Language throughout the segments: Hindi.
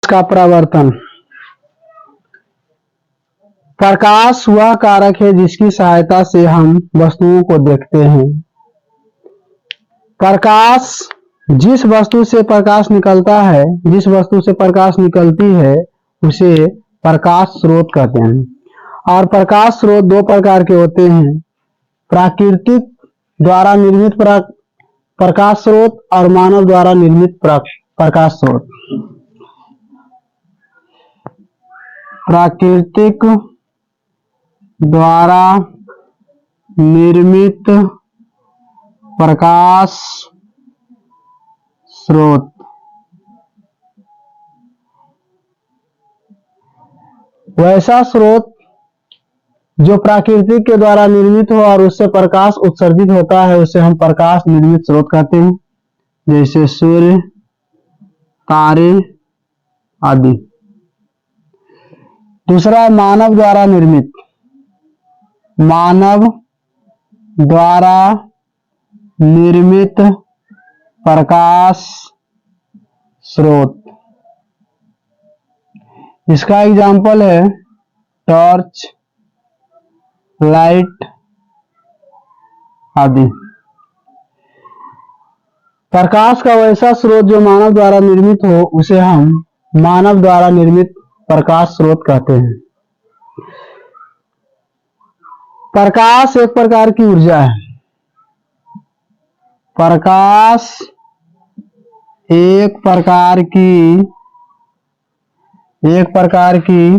का प्रवर्तन। प्रकाश वह कारक है जिसकी सहायता से हम वस्तुओं को देखते हैं। प्रकाश जिस वस्तु से प्रकाश निकलता है, जिस वस्तु से प्रकाश निकलती है उसे प्रकाश स्रोत कहते हैं। और प्रकाश स्रोत दो प्रकार के होते हैं, प्राकृतिक द्वारा निर्मित प्रकाश स्रोत और मानव द्वारा निर्मित प्रकाश स्रोत। प्राकृतिक द्वारा निर्मित प्रकाश स्रोत वैसा स्रोत जो प्राकृतिक के द्वारा निर्मित हो और उससे प्रकाश उत्सर्जित होता है उसे हम प्रकाश निर्मित स्रोत कहते हैं, जैसे सूर्य, तारे आदि। दूसरा मानव द्वारा निर्मित, मानव द्वारा निर्मित प्रकाश स्रोत। इसका एग्जाम्पल है टॉर्च, लाइट आदि। प्रकाश का वैसा स्रोत जो मानव द्वारा निर्मित हो उसे हम मानव द्वारा निर्मित प्रकाश स्रोत कहते हैं। प्रकाश एक प्रकार की ऊर्जा है। प्रकाश एक प्रकार की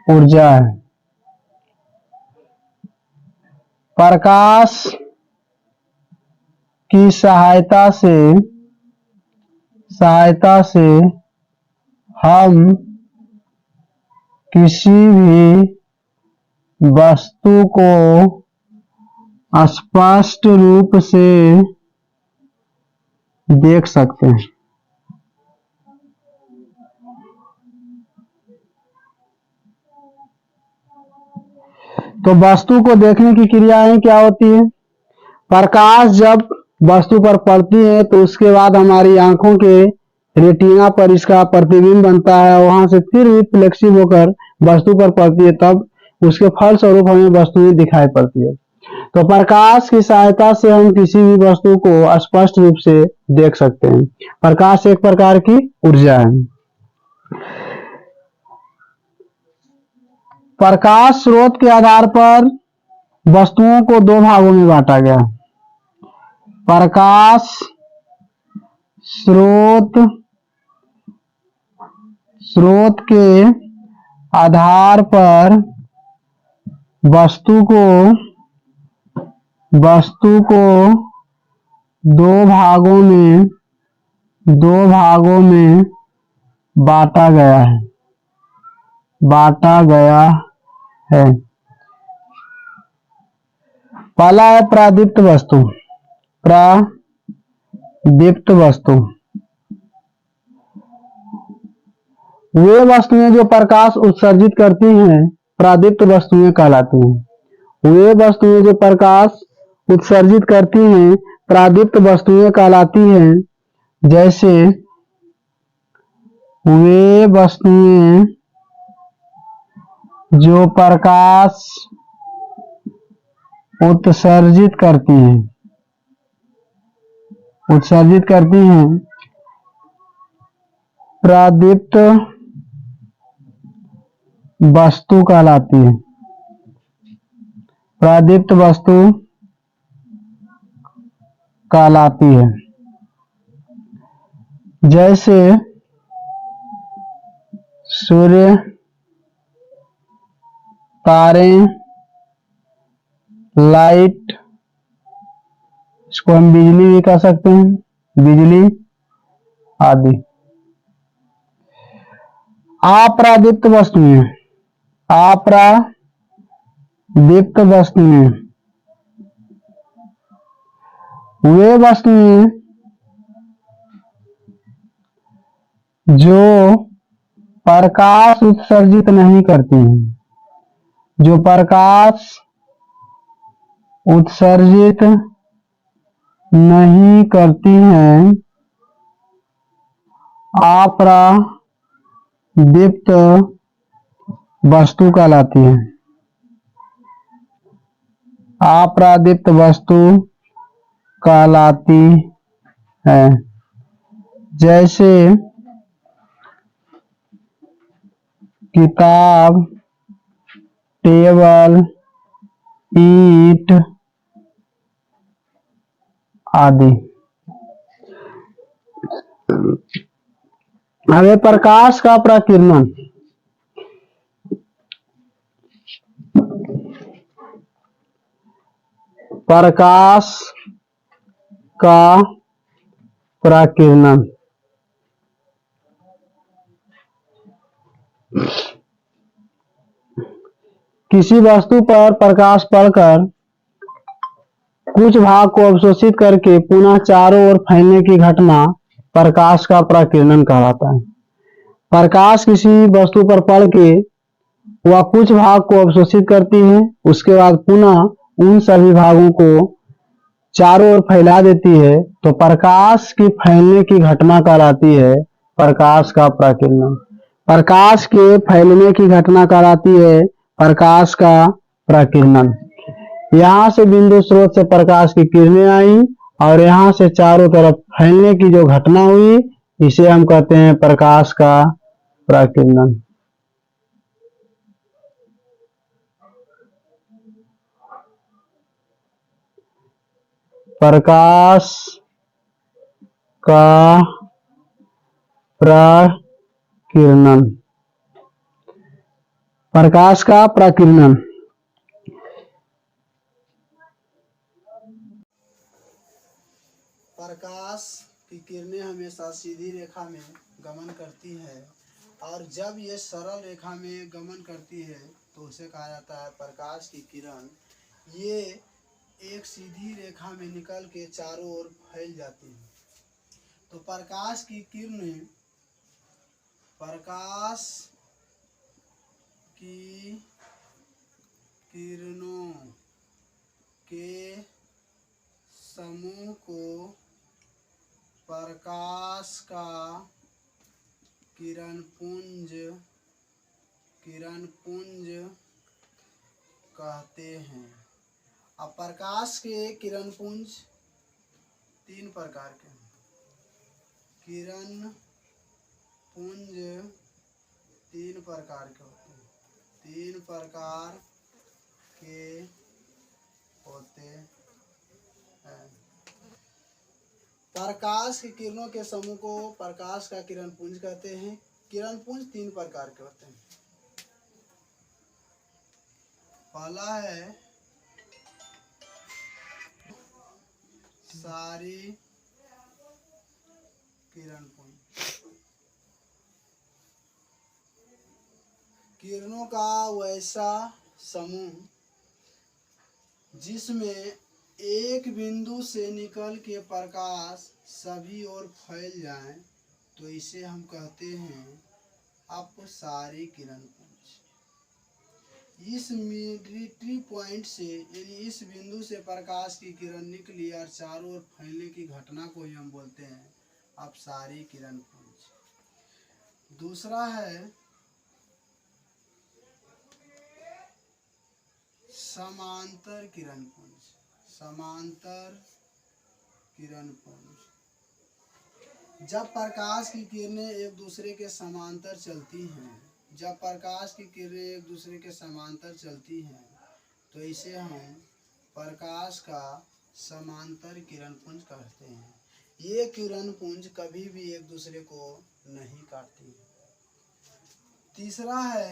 ऊर्जा है। प्रकाश की सहायता से हम किसी भी वस्तु को स्पष्ट रूप से देख सकते हैं। तो वस्तु को देखने की क्रियाएं क्या होती है? प्रकाश जब वस्तु पर पड़ती है तो उसके बाद हमारी आंखों के रेटिना पर इसका प्रतिबिंब बनता है, वहां से फिर रिफ्लेक्सिव होकर वस्तु पर पड़ती है, तब उसके फलस्वरूप हमें वस्तुएं दिखाई पड़ती है। तो प्रकाश की सहायता से हम किसी भी वस्तु को स्पष्ट रूप से देख सकते हैं। प्रकाश एक प्रकार की ऊर्जा है। प्रकाश स्रोत के आधार पर वस्तुओं को दो भागों में बांटा गया। प्रकाश स्रोत के आधार पर वस्तु को दो भागों में बांटा गया है। पहला है प्रादीप्त वस्तु। वे वस्तुएं जो प्रकाश उत्सर्जित करती हैं प्रादीप्त वस्तुएं कहलाती हैं। वे वस्तुएं जो प्रकाश उत्सर्जित करती हैं प्रादीप्त वस्तुएं कहलाती हैं। जैसे वे वस्तुएं जो प्रकाश उत्सर्जित करती हैं प्रादीप्त वस्तु कहलाती है। प्रादीप्त वस्तु कहलाती है। जैसे सूर्य, तारे, लाइट, इसको हम बिजली भी कह सकते हैं, बिजली आदि। अप्रादीप्त वस्तुएं वे वस्तुएं जो प्रकाश उत्सर्जित नहीं करती हैं, जो प्रकाश उत्सर्जित नहीं करती हैं, दीप्त वस्तु कहलाती है। अप्रदीप्त वस्तु कहलाती है। जैसे किताब, टेबल, ईंट आदि। अब प्रकाश का प्रकीर्णन। प्रकाश का प्रकीर्णन किसी वस्तु पर प्रकाश पड़कर कुछ भाग को अवशोषित करके पुनः चारों ओर फैलने की घटना प्रकाश का प्रकीर्णन कहलाता है। प्रकाश किसी वस्तु पर पड़ के वह कुछ भाग को अवशोषित करती है, उसके बाद पुनः उन सभी भागों को चारों ओर फैला देती है, तो प्रकाश की फैलने की घटना कहलाती है प्रकाश का प्रकीर्णन। प्रकाश के फैलने की घटना कहलाती है प्रकाश का प्रकीर्णन। यहाँ से बिंदु स्रोत से प्रकाश की किरणें आई और यहाँ से चारों तरफ फैलने की जो घटना हुई, इसे हम कहते हैं प्रकाश का प्रकीर्णन। प्रकाश का प्रकीर्णन। प्रकाश का प्रकीर्णन प्रकाश की किरणें हमेशा सीधी रेखा में गमन करती है और जब ये सरल रेखा में गमन करती है तो उसे कहा जाता है प्रकाश की किरण। ये एक सीधी रेखा में निकल के चारों ओर फैल जाती है। तो प्रकाश की किरणें प्रकाश की किरणों के समूह को प्रकाश का किरणपुंज कहते हैं। अब प्रकाश के किरणपुंज तीन प्रकार के हैं। किरणपुंज तीन प्रकार के होते हैं। तीन प्रकार के होते हैं। प्रकाश की किरणों के समूह को प्रकाश का किरणपुंज कहते हैं। किरणपुंज तीन प्रकार के होते हैं। पहला है सारी किरणपुंज। किरणों का वैसा समूह जिसमें एक बिंदु से निकल के प्रकाश सभी ओर फैल जाए, तो इसे हम कहते हैं अपसारी किरणपुंज। इस मिलिट्री पॉइंट से यानी इस बिंदु से प्रकाश की किरण निकली और चारों ओर फैलने की घटना को ही हम बोलते हैं अपसारी किरणपुंज। दूसरा है समांतर किरणपुंज। समांतर किरणपुंज जब प्रकाश की किरणें एक दूसरे के समांतर चलती हैं, तो इसे हम प्रकाश का समांतर किरणपुंज कहते हैं। ये किरणपुंज कभी भी एक दूसरे को नहीं काटती। तीसरा है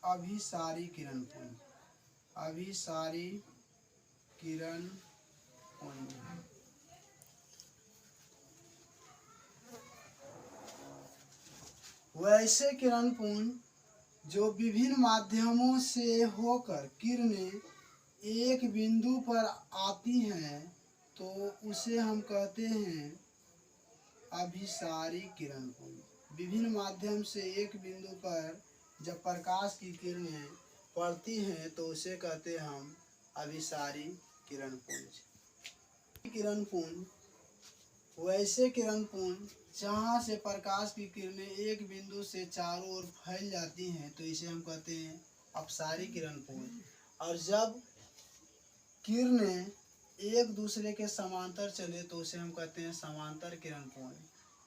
अभिसारी किरणपुंज। अभिसारी किरणपुंज वैसे किरणपुंज जो विभिन्न माध्यमों से होकर किरणें एक बिंदु पर आती हैं, तो उसे हम कहते हैं अभिसारी किरणपुंज। विभिन्न माध्यम से एक बिंदु पर जब प्रकाश की किरणें पड़ती हैं, तो उसे कहते हैं हम अभिसारी किरणपुंज। किरणपुंज वैसे किरणपुंज जहाँ से प्रकाश की किरणें एक बिंदु से चारों ओर फैल जाती हैं तो इसे हम कहते हैं अपसारी किरण पुंज। और जब किरणें एक दूसरे के समांतर चले तो उसे हम कहते हैं समांतर किरण पुंज।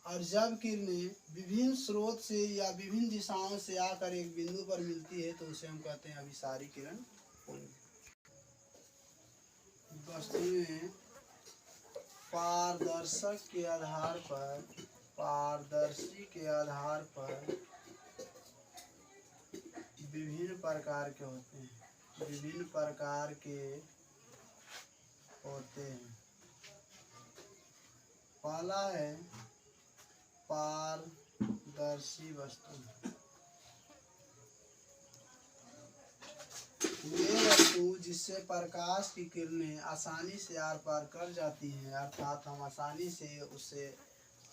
और जब किरणें विभिन्न स्रोत से या विभिन्न दिशाओं से आकर एक बिंदु पर मिलती है तो उसे हम कहते हैं अभिसारी किरण पुंज। वस्तुएं पारदर्शी के आधार पर विभिन्न प्रकार के होते हैं। पहला है पारदर्शी वस्तु। वे वस्तु जिससे प्रकाश की किरणें आसानी से आर पार कर जाती हैं, अर्थात हम आसानी से उसे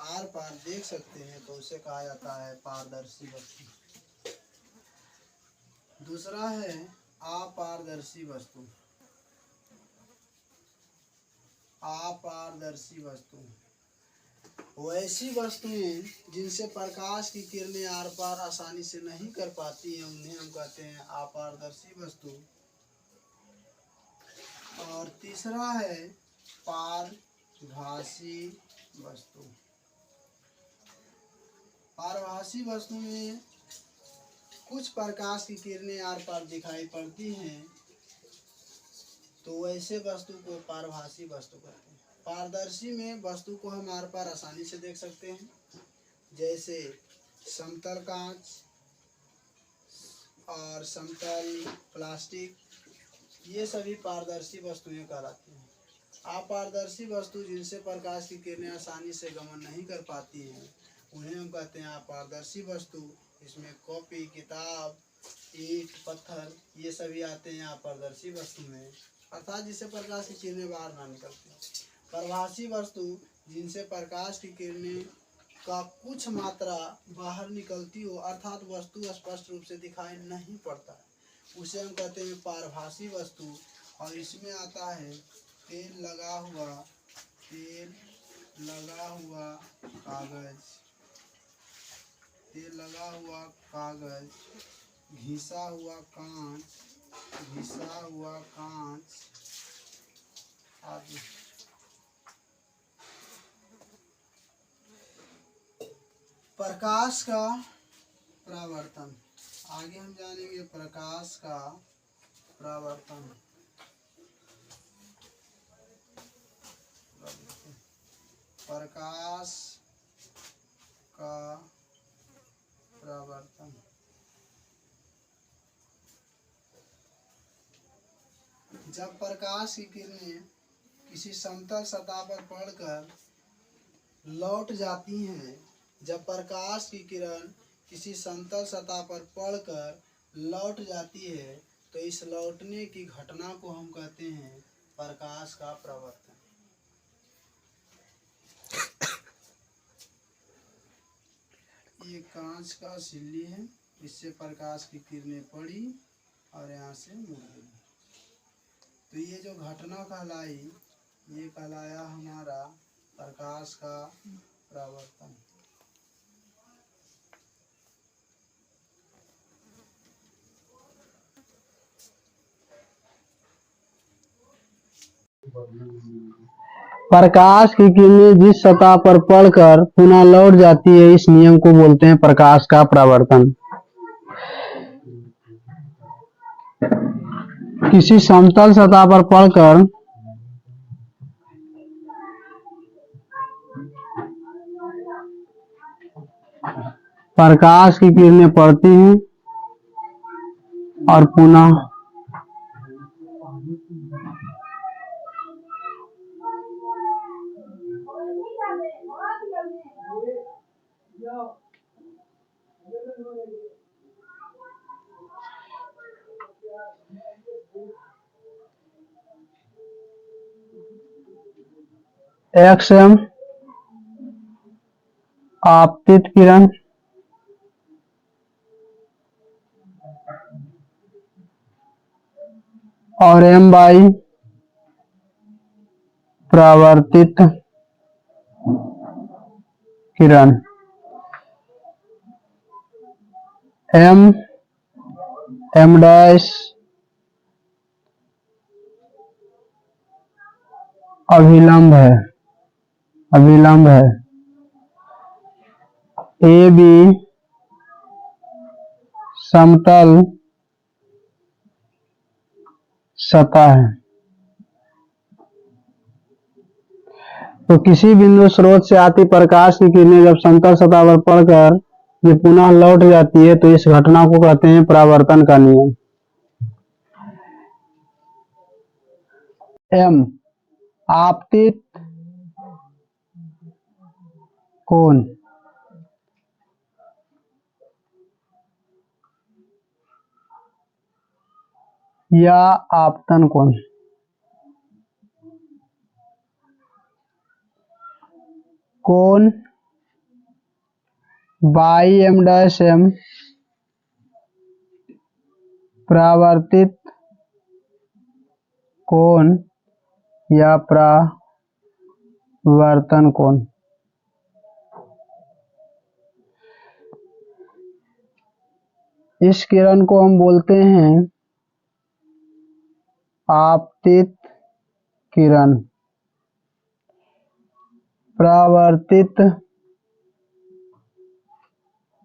आर पार देख सकते हैं, तो उसे कहा जाता है पारदर्शी वस्तु। दूसरा है अपारदर्शी वस्तु। अपारदर्शी वस्तु वैसी वस्तुएं जिनसे प्रकाश की किरणें आर पार आसानी से नहीं कर पाती हैं, उन्हें हम कहते हैं अपारदर्शी वस्तु। और तीसरा है पारभासी वस्तु। पारभासी वस्तु में कुछ प्रकाश की किरणें आर पार दिखाई पड़ती हैं, तो वैसे वस्तु को पारभासी वस्तु कहते हैं। पारदर्शी में वस्तु को हम आर पार आसानी से देख सकते हैं, जैसे समतल कांच और समतल प्लास्टिक, ये सभी पारदर्शी वस्तुएं कहलाती हैं। अपारदर्शी वस्तु जिनसे प्रकाश की किरणें आसानी से गमन नहीं कर पाती हैं, उन्हें हम कहते हैं अपारदर्शी वस्तु। इसमें कॉपी, किताब, ईंट, पत्थर, ये सभी आते हैं अपारदर्शी वस्तु में, अर्थात जिससे प्रकाश की किरणें बाहर ना निकलती। प्रभासी वस्तु जिनसे प्रकाश की किरणें का कुछ मात्रा बाहर निकलती हो, अर्थात वस्तु स्पष्ट रूप से दिखाई नहीं पड़ता, उसे हम कहते हैं पारभासी वस्तु। और इसमें आता है तेल लगा कागज, घिसा हुआ कांच आदि। प्रकाश का परावर्तन, आगे हम जानेंगे प्रकाश का परावर्तन। प्रकाश का परावर्तन जब प्रकाश की किरणें किसी समतल सतह पर पड़कर लौट जाती हैं, जब प्रकाश की किरण किसी समतल सतह पर पड़कर लौट जाती है, तो इस लौटने की घटना को हम कहते हैं प्रकाश का परावर्तन। ये कांच का सिल्ली है, इससे प्रकाश की किरणें पड़ी और यहाँ से मुड़ गई, तो ये जो घटना कहलाई, ये कहलाया हमारा प्रकाश का परावर्तन। प्रकाश की किरणें जिस सतह पर पड़कर पुनः लौट जाती है, इस नियम को बोलते हैं प्रकाश का परावर्तन। किसी समतल सतह पर पड़कर प्रकाश की किरणें पड़ती हैं और पुनः एक्स एम आपतित किरण और एम बाई परावर्तित किरण। एम एम डैश अभिलंब है, अभिलंब है। ए बी समतल सतह है। तो किसी बिंदु स्रोत से आती प्रकाश की किरणें जब समतल सतह पर पड़कर ये पुनः लौट जाती है तो इस घटना को कहते हैं परावर्तन का नियम। एम आपतित कोण, या आपतन कोण। कोण बाई एम डैश एम परावर्तित कोण या परावर्तन कोण। इस किरण को हम बोलते हैं आपतित किरण, परावर्तित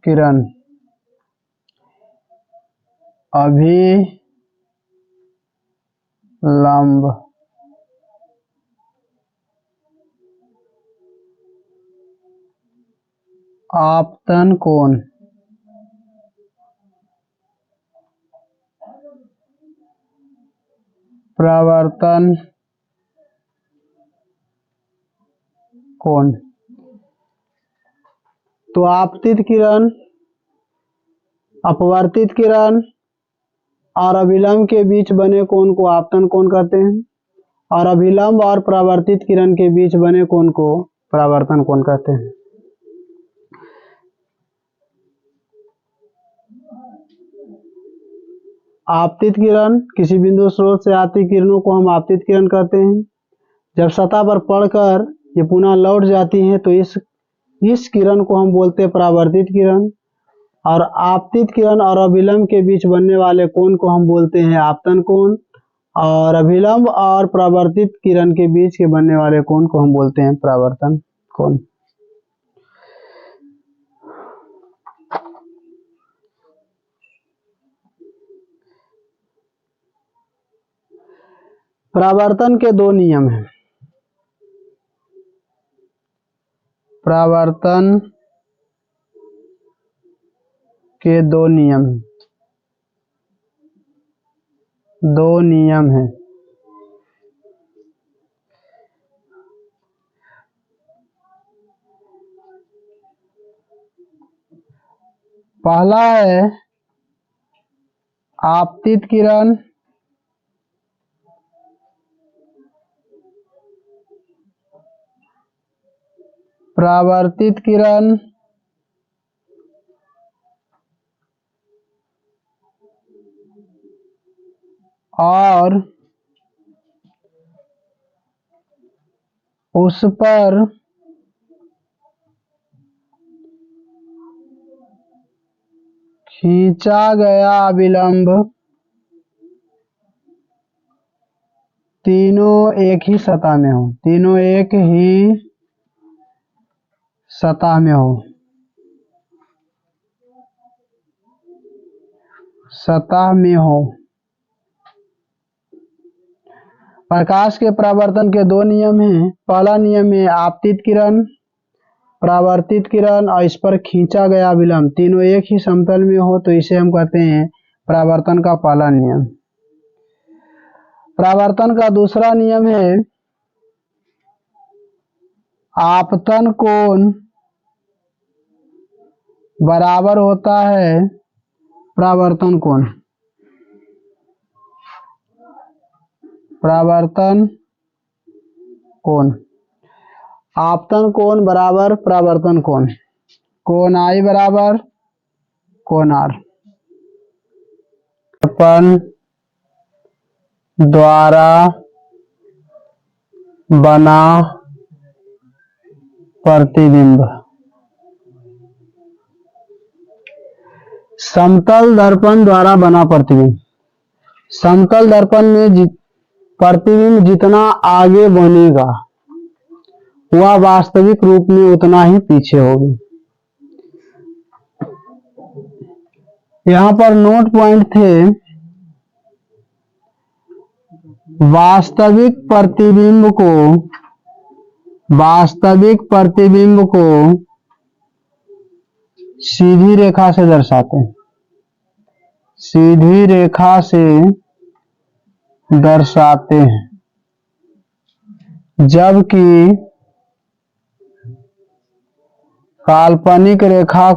किरण, अभिलंब, आपतन कोण, परावर्तन कोण। तो आपतित किरण, अपवर्तित किरण और अभिलंब के बीच बने कोण को आपतन कोण कहते हैं और अभिलंब और परावर्तित किरण के बीच बने कोण को परावर्तन कोण कहते हैं। आपतित किरण, किसी बिंदु स्रोत से आती किरणों को हम आपतित किरण कहते हैं। जब सतह पर पड़कर ये पुनः लौट जाती हैं तो इस किरण को हम बोलते हैं परावर्तित किरण और आपतित किरण और अभिलंब के बीच बनने वाले कोण को हम बोलते हैं आपतन कोण और अभिलंब और परावर्तित किरण के बीच के बनने वाले कोण को हम बोलते हैं परावर्तन कोण। परावर्तन के दो नियम हैं। परावर्तन के दो नियम हैं, दो नियम हैं। पहला है आपतित किरण परावर्तित किरण और उस पर खींचा गया अभिलंब तीनों एक ही सतह में हो, तीनों एक ही सतह में हो, सतह में हो। प्रकाश के परावर्तन के दो नियम हैं। पहला नियम है आपतित किरण परावर्तित किरण और इस पर खींचा गया अभिलंब तीनों एक ही समतल में हो तो इसे हम कहते हैं परावर्तन का पहला नियम। परावर्तन का दूसरा नियम है आपतन कोण बराबर होता है परावर्तन कोण। परावर्तन कोण, आपतन कोण बराबर परावर्तन कोण, कोण आई बराबर कोण आर। दर्पण द्वारा बना प्रतिबिंब, समतल दर्पण द्वारा बना प्रतिबिंब। समतल दर्पण में प्रतिबिंब जितना आगे बनेगा वह वास्तविक रूप में उतना ही पीछे होगी। यहां पर नोट पॉइंट थे, वास्तविक प्रतिबिंब को सीधी रेखा से दर्शाते हैं, सीधी रेखा से दर्शाते हैं, जबकि काल्पनिक रेखा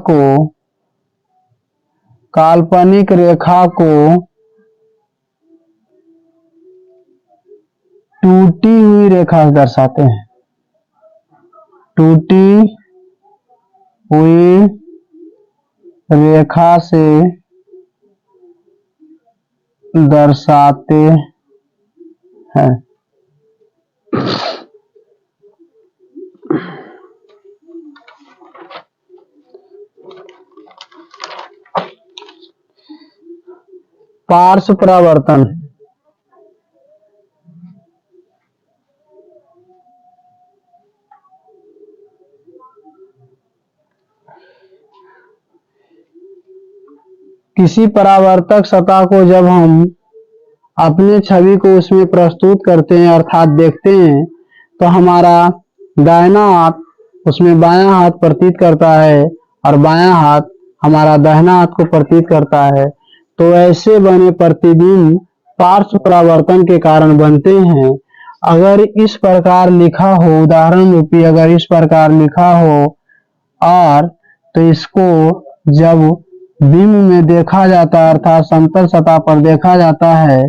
को टूटी हुई रेखा से दर्शाते हैं, टूटी हुई रेखा से दर्शाते हैं। पार्श्व परावर्तन। किसी परावर्तक सतह को जब हम अपने छवि को उसमें प्रस्तुत करते हैं अर्थात देखते हैं, तो हमारा दाहिना हाथ उसमें बायां हाथ प्रतीत करता है और बायां हाथ हमारा दाहिना हाथ को प्रतीत करता है। तो ऐसे बने प्रतिबिंब पार्श्व परावर्तन के कारण बनते हैं। अगर इस प्रकार लिखा हो, उदाहरण रूपी अगर इस प्रकार लिखा हो और तो इसको जब बिंब में देखा जाता है अर्थात समतल सतह पर देखा जाता है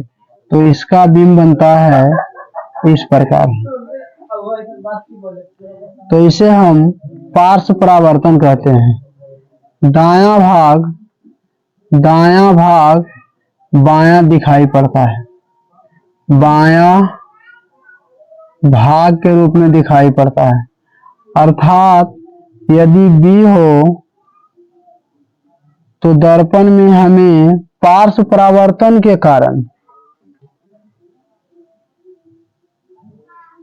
तो इसका बिंब बनता है इस प्रकार। तो इसे हम पार्श्व परावर्तन कहते हैं। दायां भाग बायां दिखाई पड़ता है, बायां भाग के रूप में दिखाई पड़ता है। अर्थात यदि B हो तो दर्पण में हमें पार्श्व परावर्तन के कारण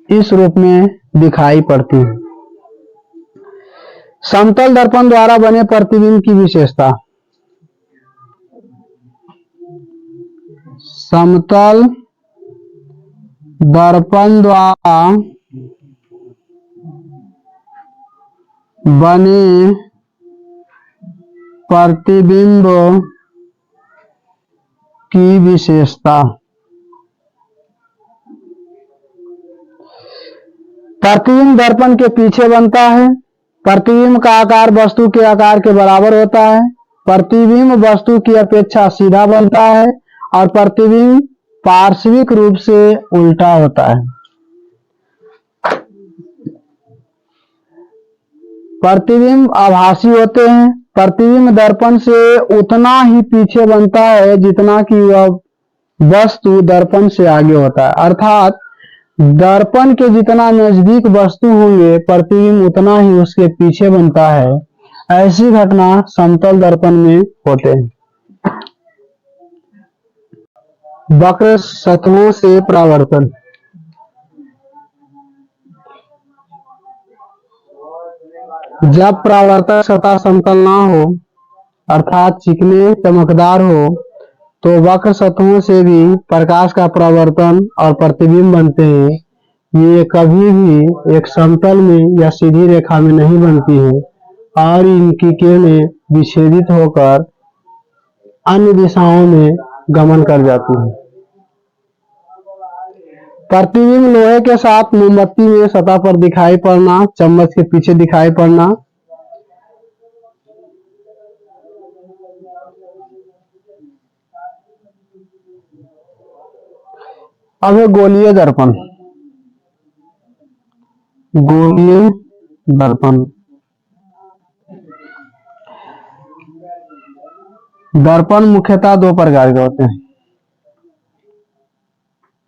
इस रूप में दिखाई पड़ती है। समतल दर्पण द्वारा बने प्रतिबिंब की विशेषता। समतल दर्पण द्वारा बने प्रतिबिंब की विशेषता। प्रतिबिंब दर्पण के पीछे बनता है। प्रतिबिंब का आकार वस्तु के आकार के बराबर होता है। प्रतिबिंब वस्तु की अपेक्षा सीधा बनता है और प्रतिबिंब पार्श्विक रूप से उल्टा होता है। प्रतिबिंब आभासी होते हैं। प्रतिबिंब दर्पण से उतना ही पीछे बनता है जितना कि वह वस्तु दर्पण से आगे होता है। अर्थात दर्पण के जितना नजदीक वस्तु होंगे प्रतिबिंब उतना ही उसके पीछे बनता है। ऐसी घटना समतल दर्पण में होते हैं। वक्र सतहों से परावर्तन। जब परावर्तक सतह समतल ना हो अर्थात चिकने चमकदार हो तो वक्र सतहों से भी प्रकाश का परावर्तन और प्रतिबिंब बनते हैं। ये कभी भी एक समतल में या सीधी रेखा में नहीं बनती है और इनकी किरणें विच्छेदित होकर अन्य दिशाओं में गमन कर जाती है। प्रतिबिंब लोहे के साथ मोमबत्ती में सतह पर दिखाई पड़ना, चम्मच के पीछे दिखाई पड़ना। अब है गोलीय दर्पण। गोलीय दर्पण दर्पण मुख्यतः दो प्रकार के होते हैं,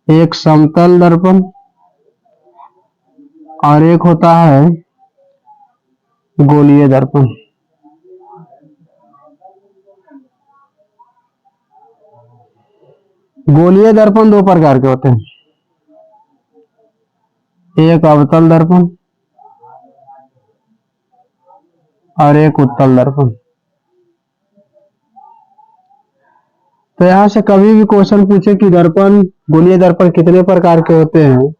एक समतल दर्पण और एक होता है गोलीय दर्पण। गोलीय दर्पण दो प्रकार के होते हैं, एक अवतल दर्पण और एक उत्तल दर्पण। तो यहां से कभी भी क्वेश्चन पूछे कि दर्पण, गोलीय दर्पण कितने प्रकार के होते हैं,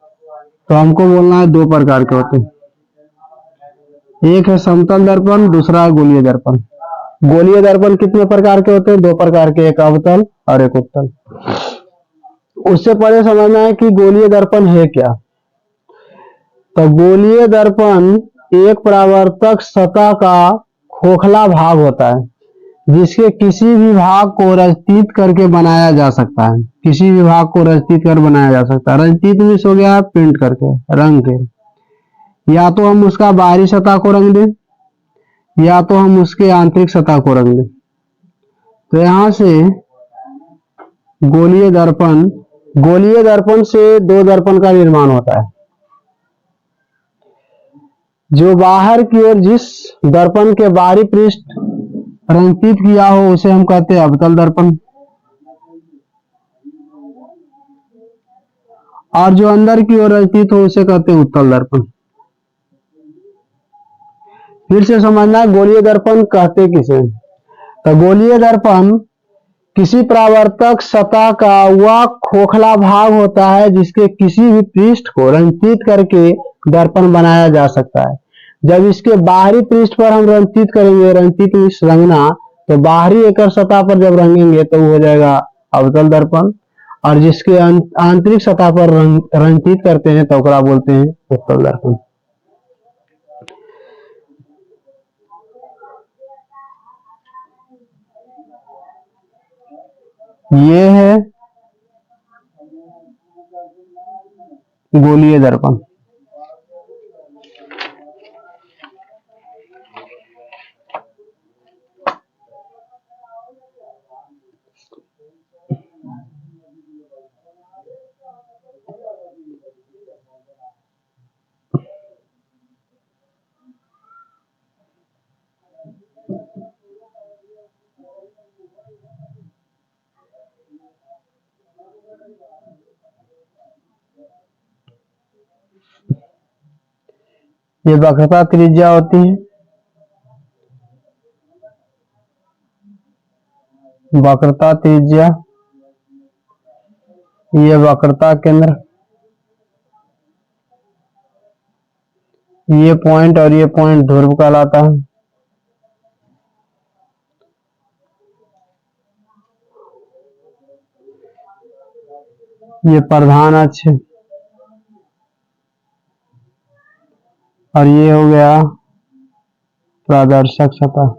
तो हमको बोलना है दो प्रकार के होते हैं। एक है समतल दर्पण, दूसरा है गोलीय दर्पण। गोलीय दर्पण कितने प्रकार के होते हैं? दो प्रकार के, एक अवतल और एक उत्तल। उससे पहले समझना है कि गोलीय दर्पण है क्या। तो गोलीय दर्पण एक परावर्तक सतह का खोखला भाग होता है, जिसके किसी भी भाग को रंजित करके बनाया जा सकता है। किसी भी भाग को रंजित कर बनाया जा सकता है। रंजित मीन्स हो गया पेंट करके, रंग के। या तो हम उसका बाहरी सतह को रंग दें, या तो हम उसके आंतरिक सतह को रंग दें। तो यहां से गोलीय दर्पण से दो दर्पण का निर्माण होता है। जो बाहर की ओर जिस दर्पण के बाहरी पृष्ठ रंजित किया हो उसे हम कहते हैं अवतल दर्पण, और जो अंदर की ओर रंजित हो उसे कहते हैं उत्तल दर्पण। फिर से समझना है गोलीय दर्पण कहते किसे। तो गोलीय दर्पण किसी परावर्तक सतह का वह खोखला भाग होता है जिसके किसी भी पृष्ठ को रंजित करके दर्पण बनाया जा सकता है। जब इसके बाहरी पृष्ठ पर हम रंजित करेंगे, रंजित मीन्स रंगना, तो बाहरी एकर सतह पर जब रंगेंगे तो वो हो जाएगा अवतल दर्पण, और जिसके आंतरिक सतह पर रंजित करते हैं तो ओकरा बोलते हैं उत्तल दर्पण। ये है गोलीय दर्पण। ये वक्रता त्रिज्या होती है, वक्रता त्रिज्या, ये वक्रता केंद्र, ये पॉइंट और ये पॉइंट ध्रुव कहलाता है। ये प्रधान अक्ष और ये हो गया प्रदर्शक सतह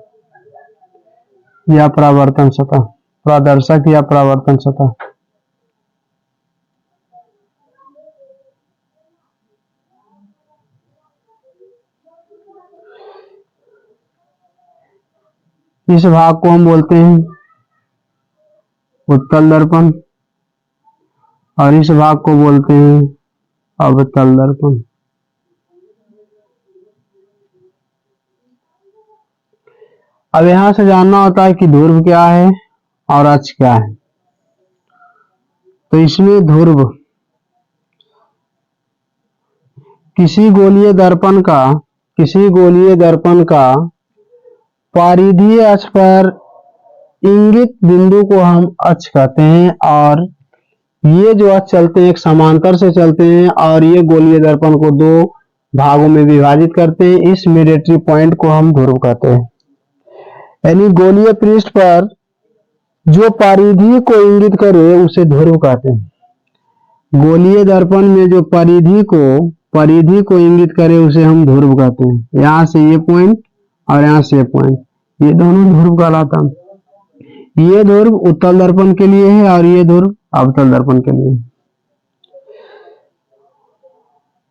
या परावर्तन सतह, प्रदर्शक या परावर्तन सतह। इस भाग को हम बोलते हैं उत्तल दर्पण और इस भाग को बोलते हैं अवतल दर्पण। अब यहां से जानना होता है कि ध्रुव क्या है और अक्ष क्या है। तो इसमें ध्रुव किसी गोलीय दर्पण का परिधीय अक्ष पर इंगित बिंदु को हम अक्ष कहते हैं, और ये जो अक्ष चलते हैं एक समांतर से चलते हैं और ये गोलीय दर्पण को दो भागों में विभाजित करते हैं। इस मिलिट्री पॉइंट को हम ध्रुव कहते हैं। यानी गोलीय पृष्ठ पर जो परिधि को इंगित करे उसे ध्रुव कहते हैं। गोलीय दर्पण में जो परिधि को इंगित करे उसे हम ध्रुव कहते हैं। यहां से ये पॉइंट और यहां से ये पॉइंट, ये दोनों ध्रुव कहलाता है। ये ध्रुव उत्तल दर्पण के लिए है और ये ध्रुव अवतल दर्पण के लिए।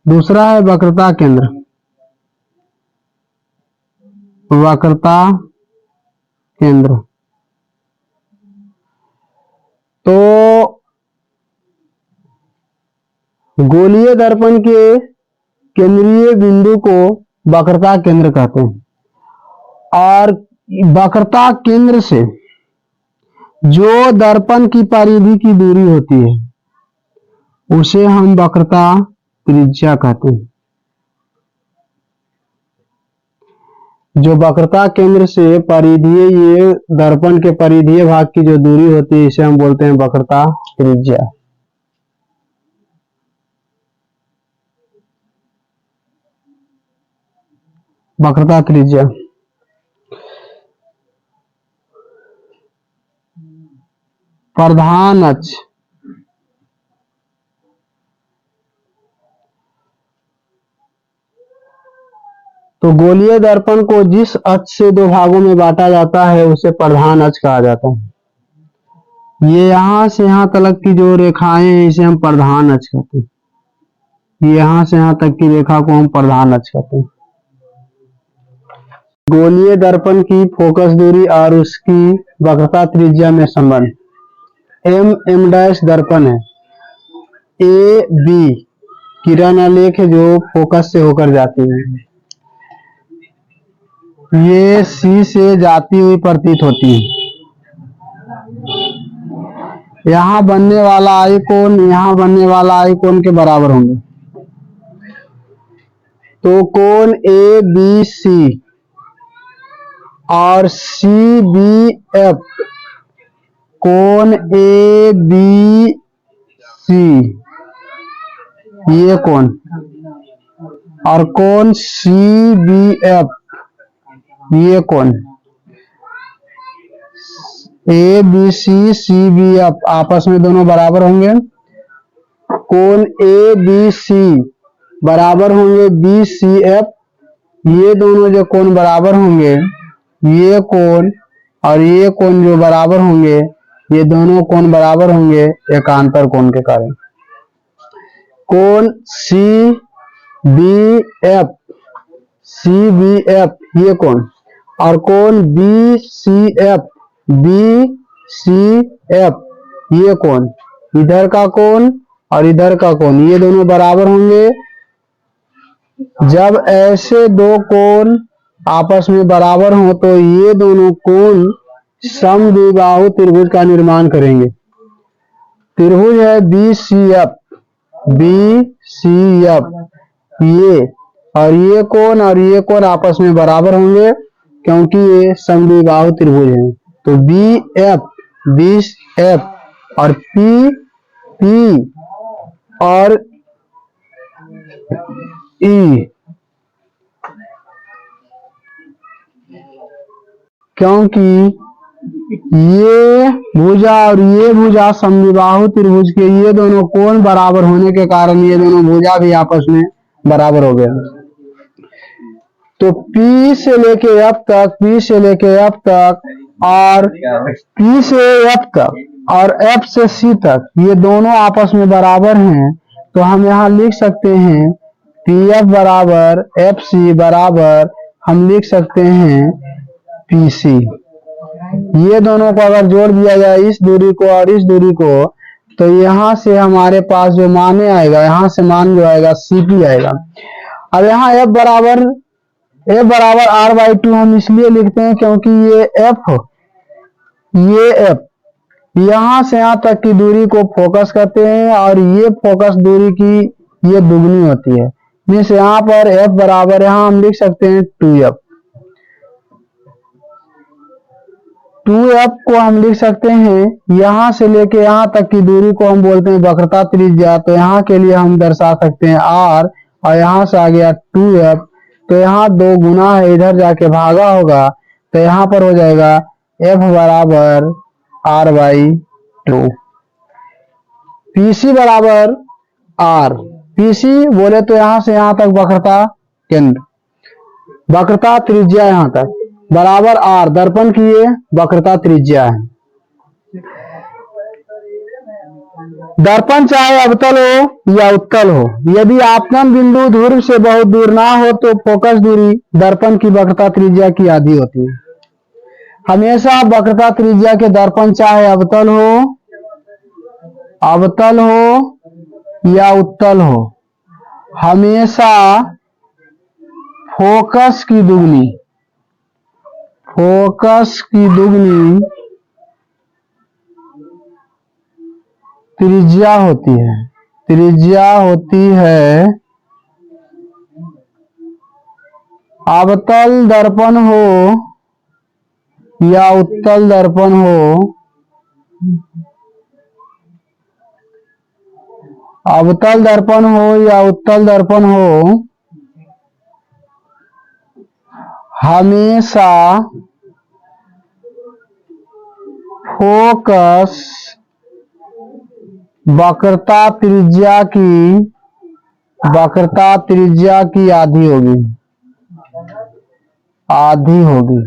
दूसरा है वक्रता केंद्र। वक्रता केंद्र तो गोलीय दर्पण के केंद्रीय बिंदु को वक्रता केंद्र कहते हैं, और वक्रता केंद्र से जो दर्पण की परिधि की दूरी होती है उसे हम वक्रता त्रिज्या कहते हैं। जो वक्रता केंद्र से परिधीय ये दर्पण के परिधीय भाग की जो दूरी होती है इसे हम बोलते हैं वक्रता त्रिज्या। वक्रता त्रिज्या। प्रधान अक्ष तो गोलीय दर्पण को जिस अक्ष से दो भागों में बांटा जाता है उसे प्रधान अक्ष कहा जाता है। ये यहां से यहां तक की जो रेखाएं हैं इसे हम प्रधान अक्ष कहते हैं। यहां से यहां तक की रेखा को हम प्रधान अक्ष कहते हैं। गोलीय दर्पण की फोकस दूरी और उसकी वक्रता त्रिज्या में संबंध। एम डैश दर्पण है, ए बी किरण आलेख है जो फोकस से होकर जाती है, ये सी से जाती हुई प्रतीत होती है। यहाँ बनने वाला आई कोण यहाँ बनने वाला आई कोण के बराबर होंगे। तो कोण ए बी सी और सी बी एफ, कोण ए बी सी ये कोण और कोण सी बी एफ ये कोण, A B C B F आपस में दोनों बराबर होंगे। कोण ए बी सी बराबर होंगे बी सी एफ, ये दोनों जो कोण बराबर होंगे, ये कोण और ये कोण जो बराबर होंगे, ये दोनों कोण बराबर होंगे एकांतर कोण के कारण। कोण सी बी एफ ये कोण और कोण बी सी एफ ये कोण, इधर का कोण और इधर का कोण ये दोनों बराबर होंगे। जब ऐसे दो कोण आपस में बराबर हो तो ये दोनों कोण समद्विबाहु त्रिभुज का निर्माण करेंगे। त्रिभुज है बी सी एफ ये और ये कोण आपस में बराबर होंगे क्योंकि ये समद्विबाहु त्रिभुज है। तो बी एफ और पी और ई, क्योंकि ये भुजा और ये भुजा समद्विबाहु त्रिभुज के ये दोनों कोण बराबर होने के कारण ये दोनों भुजा भी आपस में बराबर हो गया। तो P से लेके F तक और P से F तक और F से C तक ये दोनों आपस में बराबर हैं, तो हम यहाँ लिख सकते हैं PF बराबर FC बराबर हम लिख सकते हैं PC। ये दोनों को अगर जोड़ दिया जाए इस दूरी को और इस दूरी को, तो यहाँ से हमारे पास जो मान आएगा, यहाँ से मान जो आएगा CP आएगा। अब यहाँ F बराबर R/2 हम इसलिए लिखते हैं क्योंकि ये F यहाँ से यहाँ तक की दूरी को फोकस करते हैं और ये फोकस दूरी की ये दुगनी होती है। मीन्स यहाँ पर F बराबर यहाँ हम लिख सकते हैं 2F। 2F को हम लिख सकते हैं, यहाँ से लेके यहाँ तक की दूरी को हम बोलते हैं वक्रता त्रिज्या। तो यहाँ के लिए हम दर्शा सकते हैं R और यहाँ से आ गया 2F, तो यहाँ 2 गुना है, इधर जाके भागा होगा, तो यहाँ पर हो जाएगा F बराबर R/2। PC बराबर R, PC बोले तो यहाँ से यहाँ तक वक्रता केंद्र, वक्रता त्रिज्या यहाँ तक बराबर R, दर्पण की ये वक्रता त्रिज्या है। दर्पण चाहे अवतल हो या उत्तल हो, यदि आपतन बिंदु ध्रुव से बहुत दूर ना हो तो फोकस दूरी दर्पण की वक्रता त्रिज्या की आधी होती है। हमेशा वक्रता त्रिज्या के दर्पण चाहे अवतल हो या उत्तल हो, हमेशा फोकस की दुगनी त्रिज्या होती है, त्रिज्या होती है अवतल दर्पण हो या उत्तल दर्पण हो, अवतल दर्पण हो या उत्तल दर्पण हो, हमेशा फोकस वक्रता त्रिज्या की आधी होगी, आधी होगी।